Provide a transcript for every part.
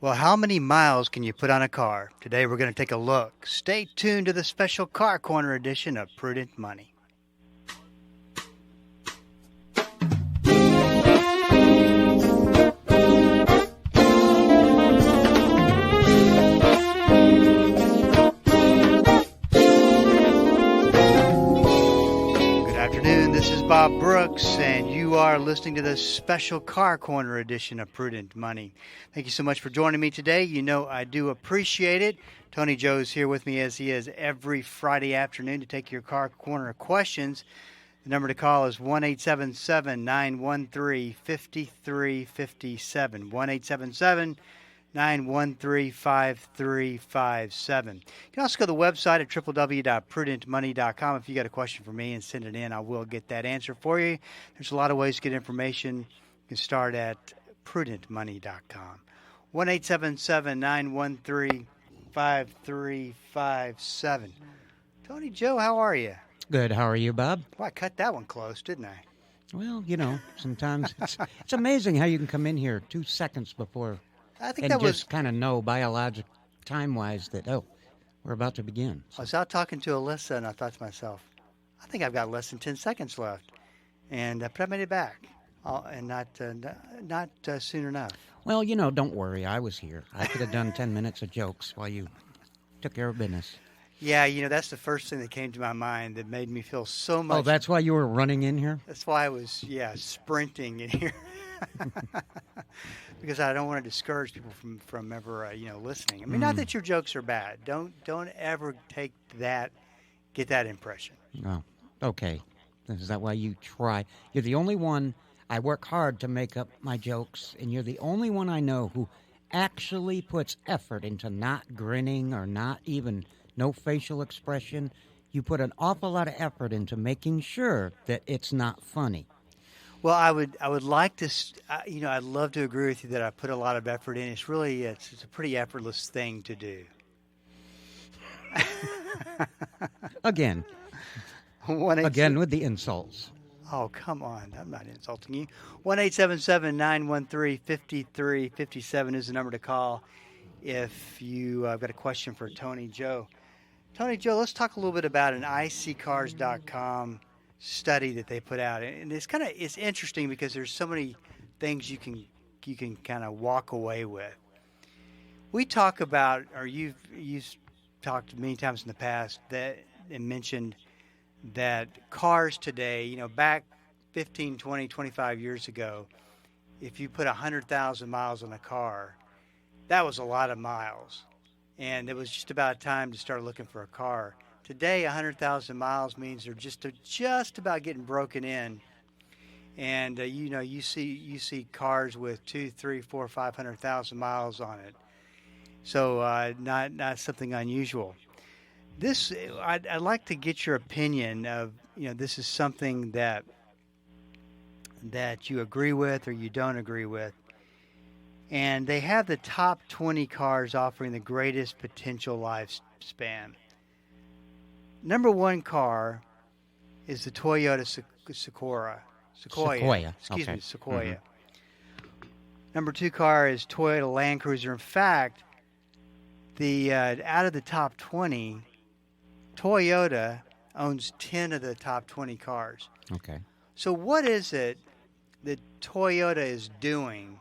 Well, how many miles can you put on a car? Today we're going to take a look. Stay tuned to the special Car Corner edition of Prudent Money. This is Bob Brooks, and you are listening to the special Car Corner edition of Prudent Money. Thank you so much for joining me today. You know I do appreciate it. Tony Joe's here with me as he is every Friday afternoon to take your Car Corner questions. The number to call is 1-877-913-5357, 1-877-913-5357. You can also go to the website at www.prudentmoney.com. If you got a question for me and send it in, I will get that answer for you. There's a lot of ways to get information. You can start at prudentmoney.com. 1-877-913-5357. Tony Joe, how are you? Good. How are you, Bob? Well, I cut that one close, didn't I? Well, you know, sometimes it's amazing how you can come in here 2 seconds before I think and that just kind of know biologic time-wise that, we're about to begin. I was out talking to Alyssa, and I thought to myself, I think I've got less than 10 seconds left. And but I made it back, and not soon enough. Well, you know, don't worry. I was here. I could have done 10 minutes of jokes while you took care of business. Yeah, you know, that's the first thing that came to my mind that made me feel so much. Oh, that's why you were running in here? That's why I was, sprinting in here. Because I don't want to discourage people from ever, listening. I mean, not that your jokes are bad. Don't ever get that impression. Oh, okay. Is that why you try? You're the only one. I work hard to make up my jokes, and you're the only one I know who actually puts effort into not grinning or not even no facial expression. You put an awful lot of effort into making sure that it's not funny. Well, I would like to, I'd love to agree with you that I put a lot of effort in. It's really, it's a pretty effortless thing to do. Again with the insults. Oh, come on. I'm not insulting you. 1-877-913-5357 is the number to call if you got a question for Tony Joe. Tony Joe, let's talk a little bit about an iSeeCars.com study that they put out, and it's interesting because there's so many things you can kind of walk away with. We talk about, or you've talked many times in the past that and mentioned that cars today, back 15, 20, 25 years ago, if you put 100,000 miles on a car, that was a lot of miles, and it was just about time to start looking for a car. Today, 100,000 miles means they're just about getting broken in, and you see cars with 2, 3, 4, 500,000 miles on it. So not something unusual. This I'd like to get your opinion of. This is something that you agree with or you don't agree with. And they have the top 20 cars offering the greatest potential lifespan. Number one car is the Toyota Sequoia. Sequoia. Sequoia. Number two car is Toyota Land Cruiser. In fact, the out of the top 20, Toyota owns 10 of the top 20 cars. Okay. So what is it that Toyota is doing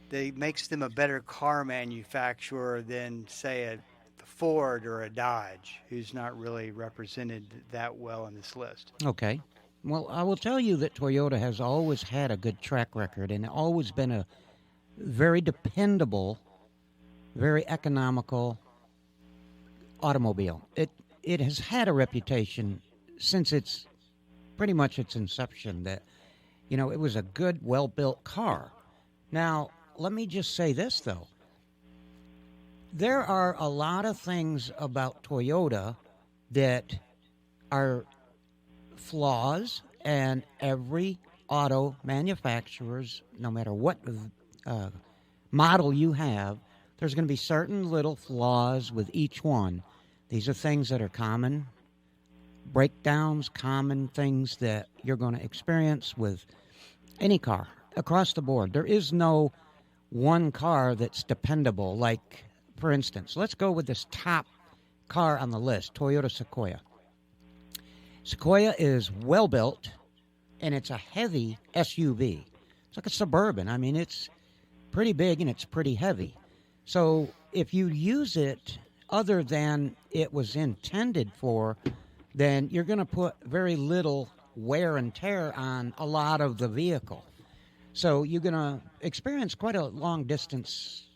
that makes them a better car manufacturer than, say, a Ford or a Dodge, who's not really represented that well in this list? Okay. Well, I will tell you that Toyota has always had a good track record and always been a very dependable, very economical automobile. It has had a reputation since its inception that, it was a good, well-built car. Now, let me just say this, though. There are a lot of things about Toyota that are flaws, and every auto manufacturer's, no matter what model you have, there's going to be certain little flaws with each one. These are things that are common breakdowns, common things that you're going to experience with any car across the board. There is no one car that's dependable. Like, for instance, let's go with this top car on the list, Toyota Sequoia. Sequoia is well built, and it's a heavy SUV. It's like a Suburban. I mean, it's pretty big and it's pretty heavy. So if you use it other than it was intended for, then you're going to put very little wear and tear on a lot of the vehicle. So you're going to experience quite a long distance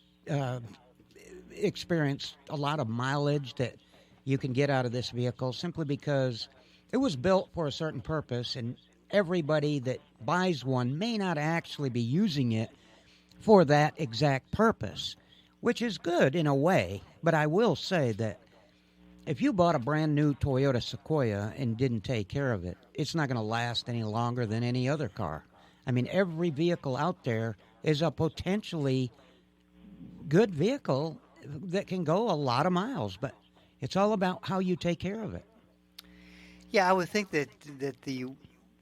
experience, a lot of mileage that you can get out of this vehicle simply because it was built for a certain purpose, and everybody that buys one may not actually be using it for that exact purpose, which is good in a way. But I will say that if you bought a brand new Toyota Sequoia and didn't take care of it, it's not going to last any longer than any other car. I mean, every vehicle out there is a potentially good vehicle that can go a lot of miles, but it's all about how you take care of it. Yeah, I would think that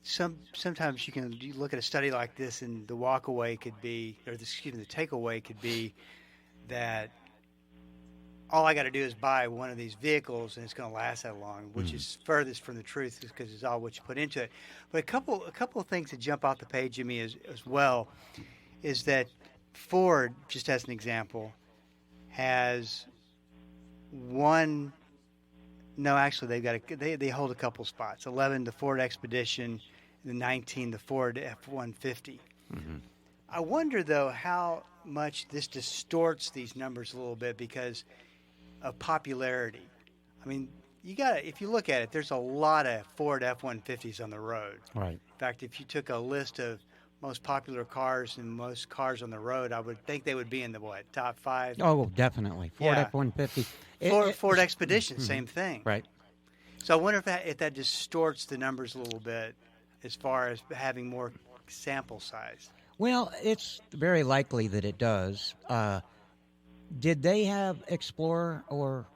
sometimes you look at a study like this, and the walkaway could be, or the takeaway could be that all I got to do is buy one of these vehicles and it's going to last that long, which is furthest from the truth, because it's all what you put into it. But a couple of things that jump off the page at me as well is that Ford, just as an example, has one. No, actually, they hold a couple spots. 11, the Ford Expedition, and 19, the Ford F-150. Mm-hmm. I wonder, though, how much this distorts these numbers a little bit because of popularity. I mean, if you look at it, there's a lot of Ford F-150s on the road. Right. In fact, if you took a list of most popular cars and most cars on the road, I would think they would be in the top 5. Oh, definitely. Ford Yeah. F-150. Ford Expedition, same thing. Right. So I wonder if that distorts the numbers a little bit as far as having more sample size. Well, it's very likely that it does. Did they have Explorer or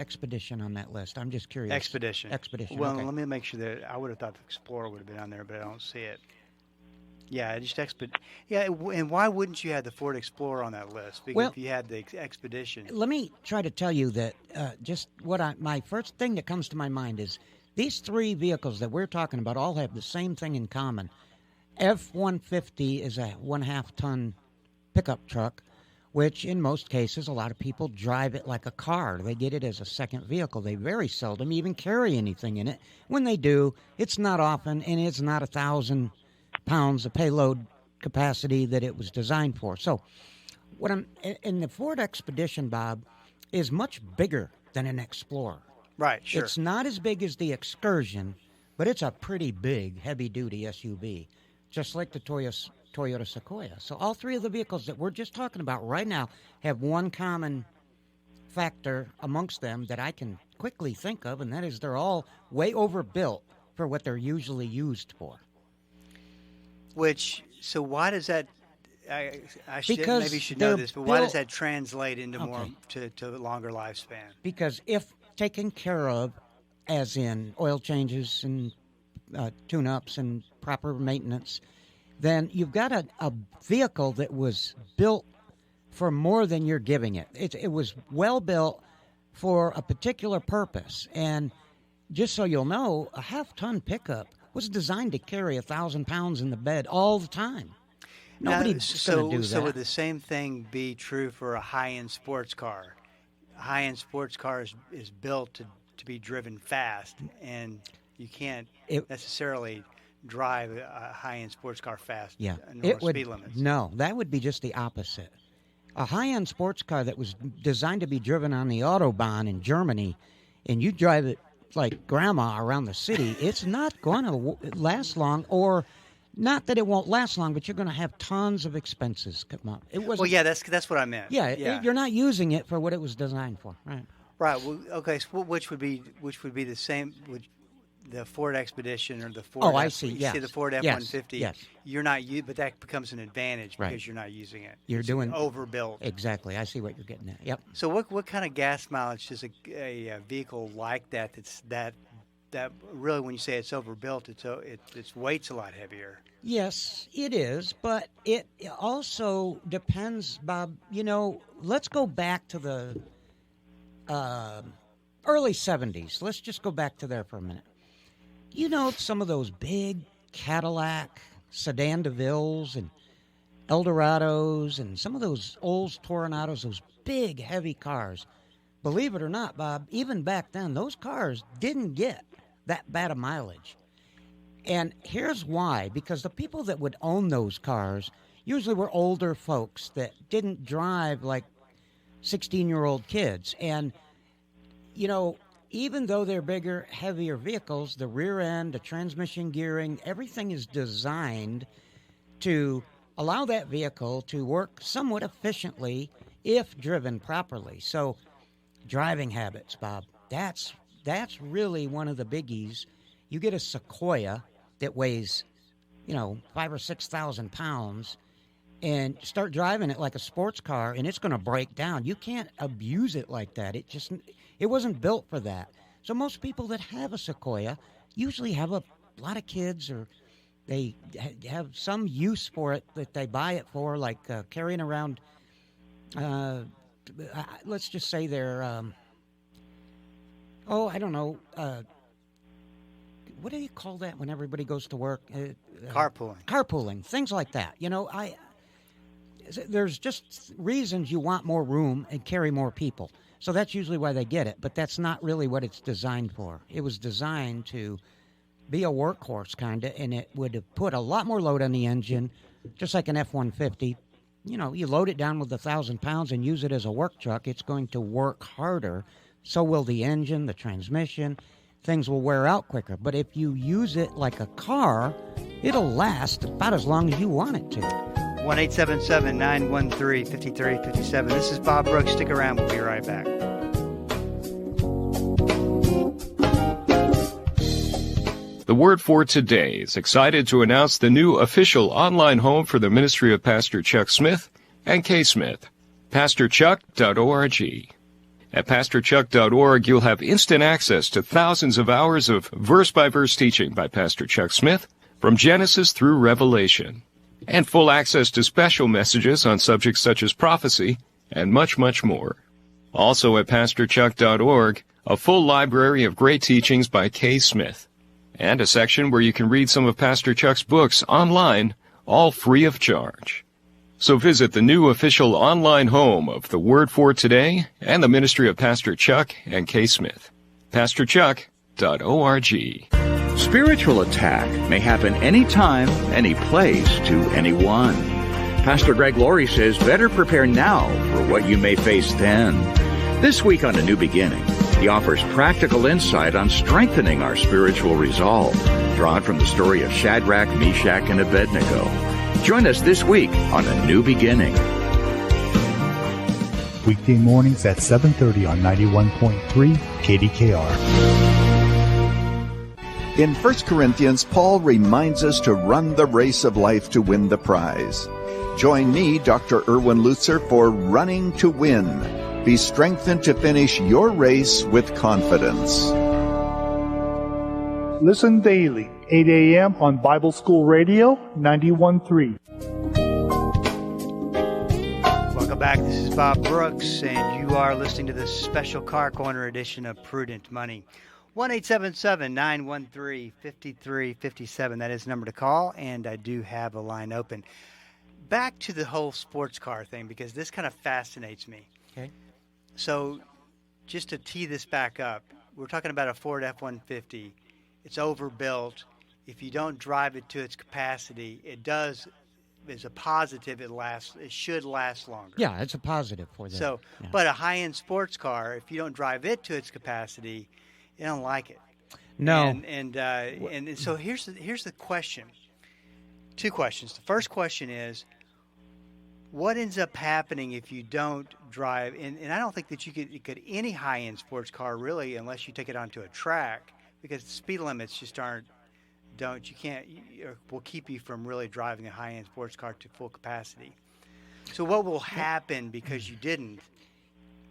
Expedition on that list? I'm just curious. Expedition. Well, okay. Let me make sure that I would have thought the Explorer would have been on there, but I don't see it. Yeah, just Yeah, and why wouldn't you have the Ford Explorer on that list? Because if you had the Expedition. Let me try to tell you that just my first thing that comes to my mind is these three vehicles that we're talking about all have the same thing in common. F-150 is a 1/2-ton pickup truck, which in most cases a lot of people drive it like a car. They get it as a second vehicle. They very seldom even carry anything in it. When they do, it's not often, and it's not 1,000 pounds of payload capacity that it was designed for. So in the Ford Expedition, Bob, is much bigger than an Explorer. Right, sure. It's not as big as the Excursion, but it's a pretty big, heavy-duty SUV, just like the Toyota Sequoia. So all three of the vehicles that we're just talking about right now have one common factor amongst them that I can quickly think of, and that is they're all way overbuilt for what they're usually used for. So why does that? I maybe should know this, but why does that translate into more to longer lifespan? Because if taken care of, as in oil changes and tune-ups and proper maintenance, then you've got a vehicle that was built for more than you're giving it. It was well built for a particular purpose, and just so you'll know, a 1/2-ton pickup was designed to carry 1,000 pounds in the bed all the time. Nobody's going to do that. So would the same thing be true for a high-end sports car? A high-end sports car is built to be driven fast, and you can't necessarily drive a high-end sports car fast. Yeah, speed limits. No, that would be just the opposite. A high-end sports car that was designed to be driven on the Autobahn in Germany, and you drive it like grandma around the city, it's not going to last long, or not that it won't last long, but you're going to have tons of expenses come up. Well, yeah, that's what I meant. Yeah. You're not using it for what it was designed for, right? Right. Well, okay. So which would be the same? The Ford Expedition or the Ford? Oh, I see. You yes. see the Ford F-150. Yes. You're not but that becomes an advantage because Right. you're not using it. You're doing overbuilt. Exactly. I see what you're getting at. Yep. So what kind of gas mileage does a vehicle like that's that that really, when you say it's overbuilt, its weight's a lot heavier. Yes, it is, but it also depends, Bob. Let's go back to the early 70s. Let's just go back to there for a minute. Some of those big Cadillac Sedan DeVilles and Eldorados and some of those old Toronados, those big, heavy cars. Believe it or not, Bob, even back then, those cars didn't get that bad a mileage. And here's why. Because the people that would own those cars usually were older folks that didn't drive like 16-year-old kids. And, even though they're bigger, heavier vehicles, the rear end, the transmission gearing, everything is designed to allow that vehicle to work somewhat efficiently if driven properly. So driving habits, Bob, that's really one of the biggies. You get a Sequoia that weighs, 5,000 or 6,000 pounds and start driving it like a sports car, and it's going to break down. You can't abuse it like that. It wasn't built for that. So most people that have a Sequoia usually have a lot of kids, or they have some use for it that they buy it for, like carrying around, let's just say they're, I don't know, what do you call that when everybody goes to work? Carpooling, things like that. There's just reasons you want more room and carry more people. So that's usually why they get it, but that's not really what it's designed for. It was designed to be a workhorse, kind of, and it would have put a lot more load on the engine, just like an F-150. You load it down with 1,000 pounds and use it as a work truck, it's going to work harder. So will the engine, the transmission. Things will wear out quicker. But if you use it like a car, it'll last about as long as you want it to. 1-877-913-5357. This is Bob Brooks. Stick around. We'll be right back. The Word for Today is excited to announce the new official online home for the ministry of Pastor Chuck Smith and Kay Smith, pastorchuck.org. At pastorchuck.org, you'll have instant access to thousands of hours of verse-by-verse teaching by Pastor Chuck Smith from Genesis through Revelation, and full access to special messages on subjects such as prophecy and much, much more. Also at pastorchuck.org, a full library of great teachings by Kay Smith, and a section where you can read some of Pastor Chuck's books online, all free of charge. So visit the new official online home of the Word for Today and the ministry of Pastor Chuck and Kay Smith, pastorchuck.org. Spiritual attack may happen anytime, any place, to anyone. Pastor Greg Laurie says better prepare now for what you may face then. This week on A New Beginning, he offers practical insight on strengthening our spiritual resolve, drawn from the story of Shadrach, Meshach, and Abednego. Join us this week on A New Beginning. Weekday mornings at 7:30 on 91.3 KDKR. In 1 Corinthians, Paul reminds us to run the race of life to win the prize. Join me, Dr. Erwin Lutzer, for Running to Win. Be strengthened to finish your race with confidence. Listen daily, 8 a.m. on Bible School Radio, 91.3. Welcome back. This is Bob Brooks, and you are listening to this special Car Corner edition of Prudent Money. 1-877-913-5357. That is the number to call, and I do have a line open. Back to the whole sports car thing, because this kind of fascinates me. Okay. So just to tee this back up, we're talking about a Ford F-150. It's overbuilt. If you don't drive it to its capacity, it does, as a positive, it should last longer. Yeah, it's a positive for that. So, yeah. But a high-end sports car, if you don't drive it to its capacity, you don't like it. No. And so here's the question. Two questions. The first question is, what ends up happening if you don't drive? And I don't think that you could any high-end sports car really, unless you take it onto a track, because the speed limits just will keep you from really driving a high-end sports car to full capacity. So what will happen because you didn't?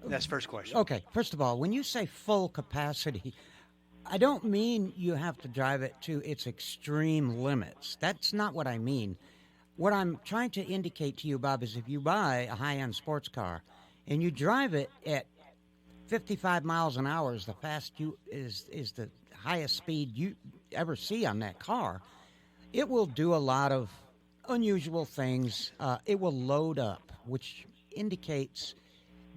That's the first question. Okay, first of all, when you say full capacity, I don't mean you have to drive it to its extreme limits. That's not what I mean. What I'm trying to indicate to you, Bob, is if you buy a high-end sports car and you drive it at 55 miles an hour is the highest speed you ever see on that car, it will do a lot of unusual things. It will load up, which indicates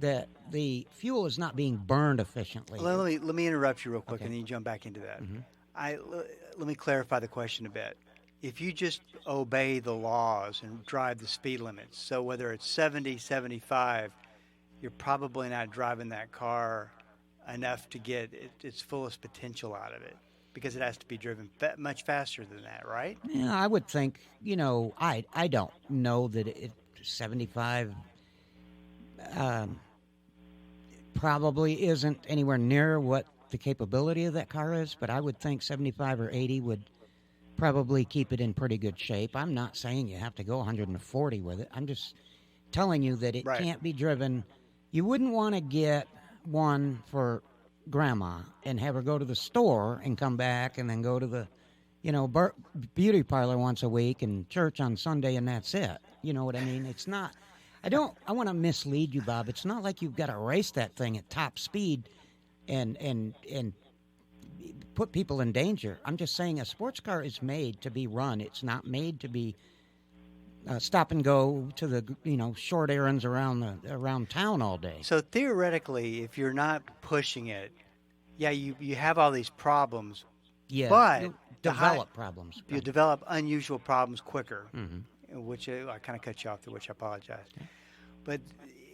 that the fuel is not being burned efficiently. Let me interrupt you real quick, Okay. and then you jump back into that. Let me clarify the question a bit. If you just obey the laws and drive the speed limits, so whether it's 70, 75, you're probably not driving that car enough to get its fullest potential out of it, because it has to be driven much faster than that, right? Yeah, I would think, I don't know that 75 probably isn't anywhere near what the capability of that car is, but I would think 75 or 80 would probably keep it in pretty good shape. I'm not saying you have to go 140 with it. I'm just telling you that it Right. can't be driven. You wouldn't want to get one for grandma and have her go to the store and come back and then go to the, beauty parlor once a week and church on Sunday and that's it. You know what I mean? It's not. I want to mislead you, Bob. It's not like you've got to race that thing at top speed and put people in danger. I'm just saying a sports car is made to be run. It's not made to be stop and go to the short errands around town all day. So theoretically, if you're not pushing it, yeah, you have all these problems, Yeah, but you'll the high- develop problems. you develop unusual problems quicker, Mhm. which I kind of cut you off there, which I apologize. But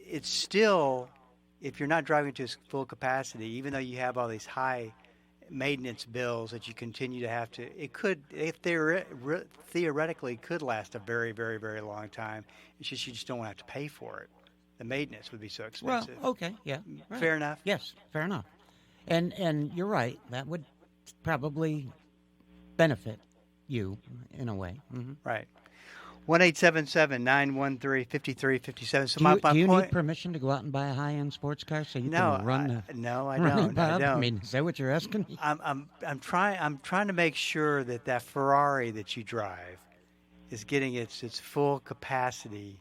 it's still, if you're not driving to its full capacity, even though you have all these high maintenance bills that you continue to have to, theoretically could last a very, very, very long time. It's just you just don't have to pay for it. The maintenance would be so Well, expensive. okay, yeah, right. Fair enough? Yes, fair enough. And you're right. That would probably benefit you in a way. Mm-hmm. Right. 1-877-913-5357. So Do you point, need permission to go out and buy a high-end sports car so you no, can run no, I run it, don't. I Bob? don't. I mean, is that what you're asking me? I'm trying to make sure that Ferrari that you drive is getting its full capacity,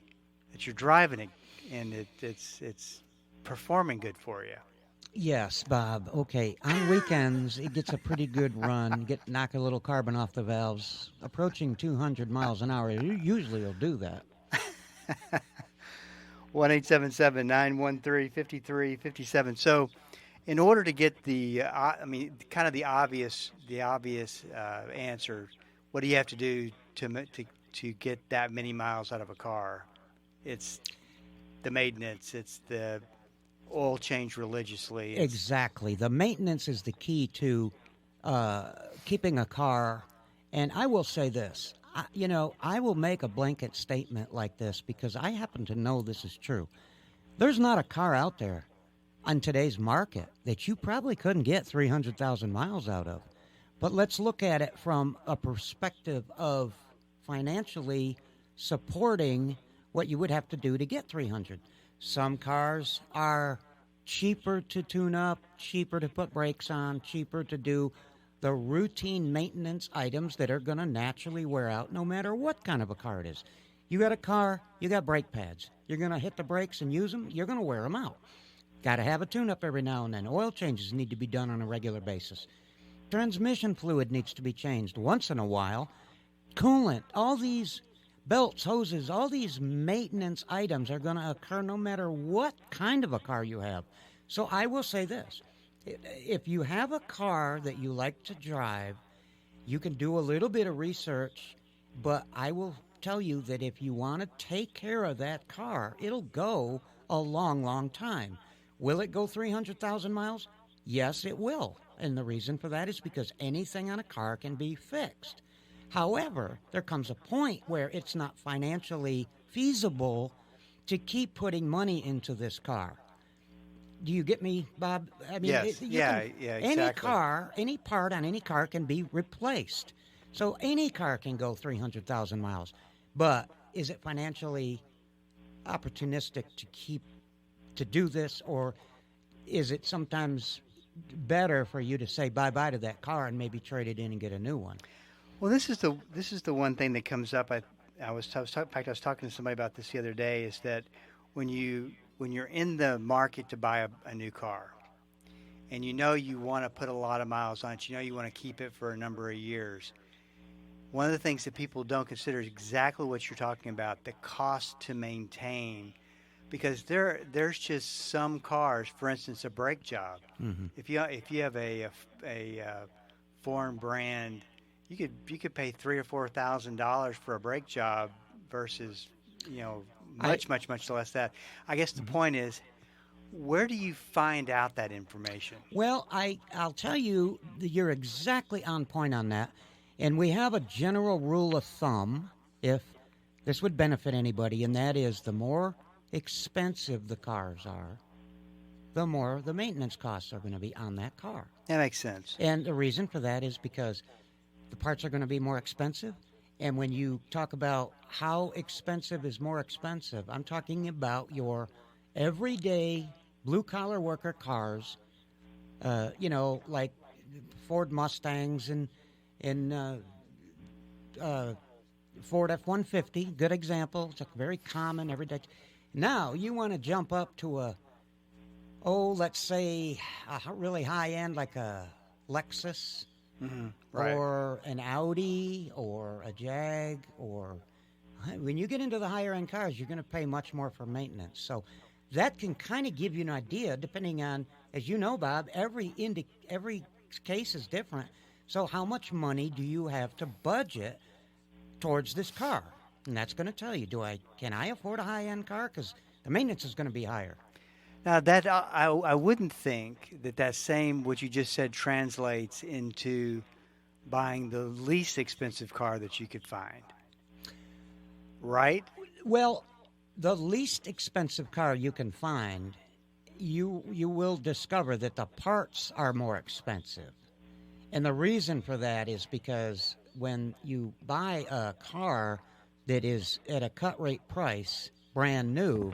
that you're driving it, and it's performing good for you. Yes, Bob. Okay. On weekends, it gets a pretty good run. Knock a little carbon off the valves. Approaching 200 miles an hour, usually will do that. 1-877-913-5357. So, in order to get the obvious answer, what do you have to do to get that many miles out of a car? It's the maintenance. It's the oil change religiously. Exactly. The maintenance is the key to keeping a car. And I will say this. I will make a blanket statement like this because I happen to know this is true. There's not a car out there on today's market that you probably couldn't get 300,000 miles out of. But let's look at it from a perspective of financially supporting what you would have to do to get 300. Some cars are cheaper to tune up, cheaper to put brakes on, cheaper to do the routine maintenance items that are going to naturally wear out no matter what kind of a car it is. You got a car, you got brake pads. You're going to hit the brakes and use them, you're going to wear them out. Got to have a tune-up every now and then. Oil changes need to be done on a regular basis. Transmission fluid needs to be changed once in a while. Coolant, all these belts, hoses, all these maintenance items are going to occur no matter what kind of a car you have. So I will say this. If you have a car that you like to drive, you can do a little bit of research, but I will tell you that if you want to take care of that car, it'll go a long, long time. Will it go 300,000 miles? Yes, it will. And the reason for that is because anything on a car can be fixed. However, there comes a point where it's not financially feasible to keep putting money into this car. Do you get me, Bob? I mean, Yes. Exactly. Any car, any part on any car can be replaced. So any car can go 300,000 miles. But is it financially opportunistic to do this, or is it sometimes better for you to say bye-bye to that car and maybe trade it in and get a new one. Well, this is the one thing that comes up. I was talking to somebody about this the other day. Is that when you're in the market to buy a new car, and you want to put a lot of miles on it, you want to keep it for a number of years. One of the things that people don't consider is exactly what you're talking about, the cost to maintain. Because there's just some cars, for instance, a brake job. Mm-hmm. If you have a foreign brand, you could pay $3,000 or $4,000 for a brake job versus much less that. I guess the point is, where do you find out that information? Well, I'll tell you, you're exactly on point on that. And we have a general rule of thumb, if this would benefit anybody, and that is the more expensive the cars are, the more the maintenance costs are going to be on that car. That makes sense. And the reason for that is because the parts are going to be more expensive. And when you talk about how expensive is more expensive, I'm talking about your everyday blue-collar worker cars, like Ford Mustangs and Ford F-150, good example. It's a very common everyday. Now, you want to jump up to let's say a really high-end like a Lexus, right, or an Audi or a Jag, or when you get into the higher-end cars, you're going to pay much more for maintenance. So that can kind of give you an idea, depending on, as you know, Bob, every case is different. So how much money do you have to budget towards this car? And that's going to tell you, can I afford a high-end car? Because the maintenance is going to be higher. Now, that I wouldn't think that same what you just said translates into buying the least expensive car that you could find, right? Well, the least expensive car you can find, you will discover that the parts are more expensive. And the reason for that is because when you buy a car that is at a cut rate price, brand new,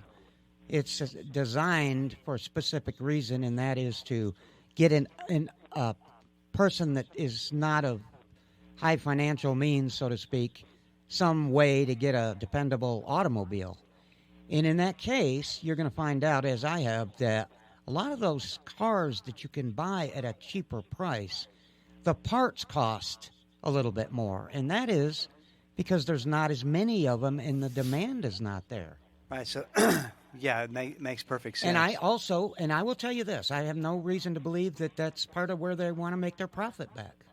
it's designed for a specific reason, and that is to get a person that is not of high financial means, so to speak, some way to get a dependable automobile. And in that case, you're going to find out, as I have, that a lot of those cars that you can buy at a cheaper price, the parts cost a little bit more. And that is because there's not as many of them and the demand is not there. Right, so, yeah, it makes perfect sense. And I will tell you this, I have no reason to believe that that's part of where they want to make their profit back.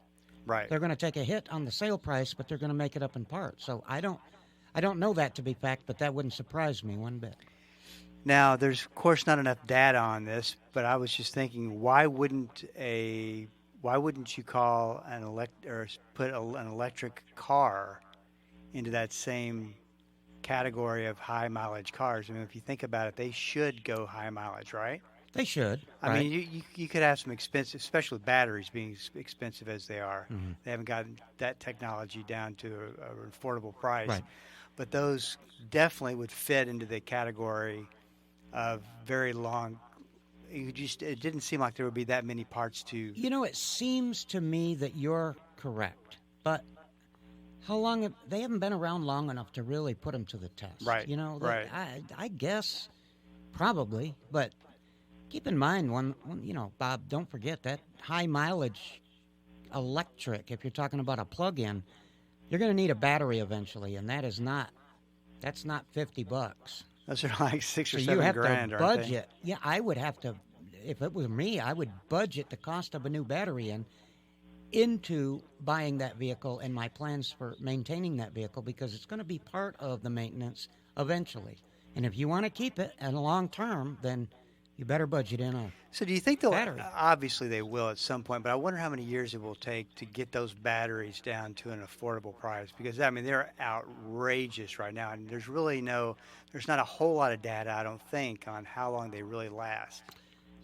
Right. They're going to take a hit on the sale price, but they're going to make it up in parts. So I don't know that to be fact, but that wouldn't surprise me one bit. Now, there's, of course, not enough data on this, but I was just thinking, why wouldn't you call put an electric car into that same category of high mileage cars? I mean, if you think about it, they should go high mileage, right? They should. I right? mean, you could have some expensive, especially with batteries being expensive as they are. Mm-hmm. They haven't gotten that technology down to an affordable price. Right. But those definitely would fit into the category of very long. It didn't seem like there would be that many parts to. You know, it seems to me that you're correct, but how long they haven't been around long enough to really put them to the test. Right. You know, right. I guess probably, but keep in mind Bob, don't forget that high mileage electric, if you're talking about a plug-in, you're going to need a battery eventually, and that's not $50. Those are like $6,000 or $7,000, you have aren't to they? budget. Yeah, I would have to. If it was me, I would budget the cost of a new battery into buying that vehicle and my plans for maintaining that vehicle, because it's going to be part of the maintenance eventually. And if you want to keep it in the long term, then you better budget in on. So do you think they'll? Battery. Obviously, they will at some point, but I wonder how many years it will take to get those batteries down to an affordable price. Because I mean, they're outrageous right now, and there's not a whole lot of data, I don't think, on how long they really last.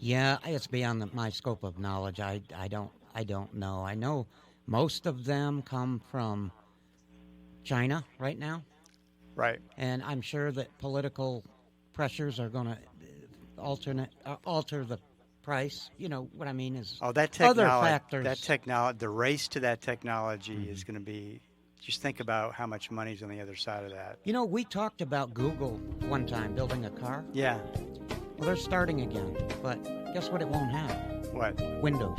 Yeah, it's beyond my scope of knowledge. I don't know. I know most of them come from China right now. Right. And I'm sure that political pressures are going to alter the price. You know what I mean is that other technology, factors. the race to that technology is going to be. Just think about how much money's on the other side of that. You know, we talked about Google one time building a car. Yeah. Well, they're starting again, but guess what? It won't have What? Windows.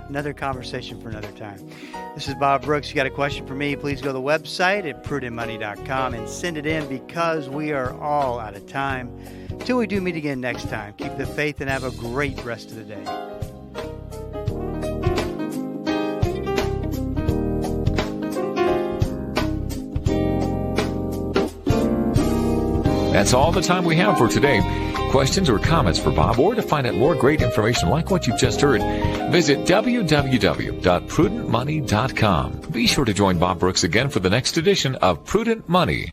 Another conversation for another time. This is Bob Brooks. You got a question for me, please go to the website at prudentmoney.com and send it in, because we are all out of time. Till we do meet again next time, keep the faith and have a great rest of the day. That's all the time we have for today. Questions or comments for Bob, or to find out more great information like what you've just heard, visit www.prudentmoney.com. Be sure to join Bob Brooks again for the next edition of Prudent Money.